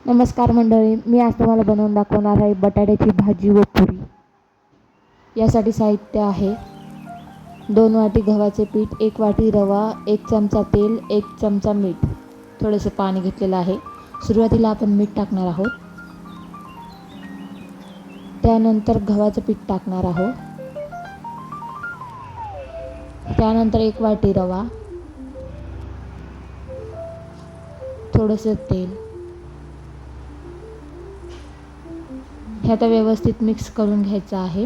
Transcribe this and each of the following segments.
नमस्कार मंडळी, मी आज तुम्हाला बनवून दाखवणार आहे बटाट्याची भाजी व पुरी। यासाठी साहित्य आहे 2 वाटी गव्हाचे पीठ, 1 वाटी रवा, 1 चमचा तेल, 1 चमचा मीठ, थोडेसे पाणी घेतलेलं आहे। सुरुवातीला आपण मीठ टाकणार आहोत, त्यानंतर गव्हाचे पीठ टाकणार आहोत, त्यानंतर 1 वाटी रवा, थोडेसे तेल, हे आता व्यवस्थित मिक्स करून घ्यायचं आहे।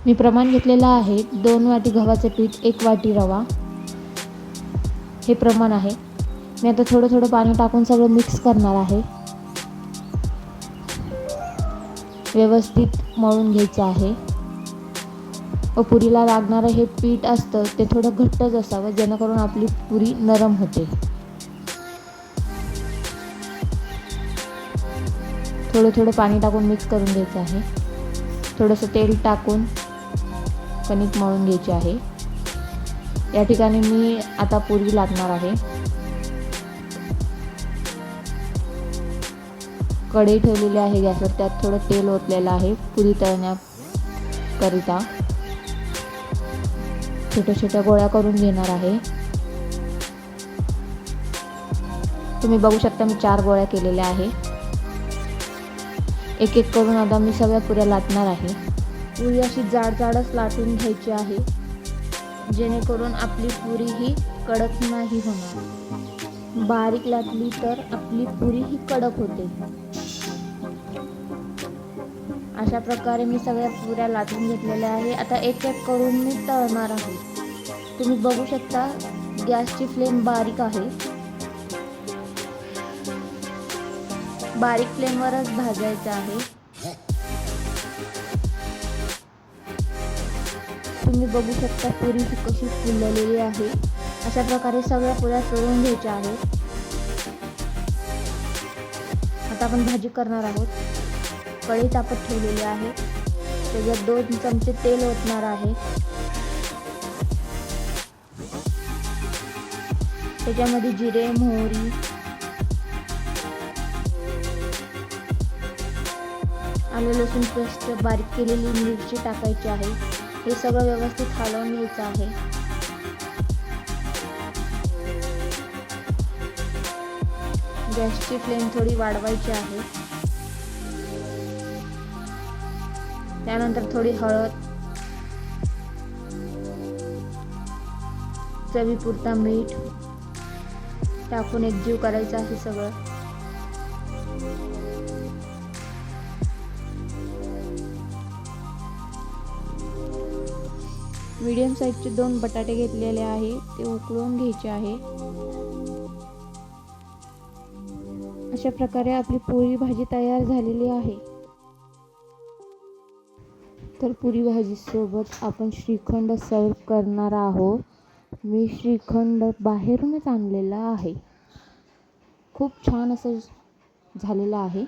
मी प्रमाण घेतलेलं आहे 2 वाटी गव्हाचे पीठ, 1 वाटी रवा, हे प्रमाण आहे। मी आता थोडं थोडं पाणी टाकून सगळं मिक्स करणार आहे, व्यवस्थित मळून घ्यायचं आहे। व पुरीला लागणारं हे पीठ असतं ते थोडं घट्टच असावं, जेणेकरून आपली पुरी नरम होते। थोडं थोडं पाणी टाकून मिक्स करून घ्यायचं आहे। थोडंसं तेल टाकून कणिक मळून घ्यायची आहे। या ठिकाणी मी आता पुरी लाटणार आहे। कढई ठेवलेली आहे गॅसवर, त्यात थोडं तेल ओतलेलं आहे पुरी तळण्याकरिता। छोट्या छोट्या गोळ्या करून घेणार आहे। तुम्ही बघू शकता मी 4 गोळ्या केलेल्या आहे। एक एक करून आता मी सगळ्या पुऱ्या लाटणार आहे। पुरी अशी जाड जाडच लाटून घ्यायची आहे, जेणेकरून आपली पुरी ही कडक नाही होणार। बारीक लाटली तर आपली पुरी ही कडक होते। अशा प्रकारे मी सगळ्या पुऱ्या लाटून घेतलेल्या आहे। आता एक एक करून मी तळणार आहे। तुम्ही बघू शकता गॅसची फ्लेम बारीक आहे, बारीक फ्लेमवरच भाजायचं आहे। तुम्ही बघू शकता पुरी कशी फुललेली आहे। अशा प्रकारे सगळ्या पुऱ्या तळून घ्यायच्या आहेत। आता आपण भाजी करणार आहोत। कढई तापत ठेवलेली आहे, त्याच्यात 2 चमचे तेल ओतणार आहे। त्याच्यामध्ये जिरे, मोहरी, आलं लसूण पेस्ट, बारीक केलेली मिरची टाकायची आहे। हे सगळं व्यवस्थित हलवून घ्यायचं आहे। गॅसची फ्लेम थोडी वाढवायची आहे। त्यानंतर थोडी हळद, चवीपुरता मीठ टाकून एकजीव करायचं आहे सगळं। मीडियम साईजचे 2 बटाटे घेतलेले आहे, ते उकळून घ्यायचे आहे। अशा प्रकारे आपली पुरी भाजी तयार झालेली आहे। तर पुरी भाजी सोबत आपण श्रीखंड सर्व करणार आहोत। मी श्रीखंड बाहेरूनच आणलेला आहे, खूप छान असं झालेलं आहे।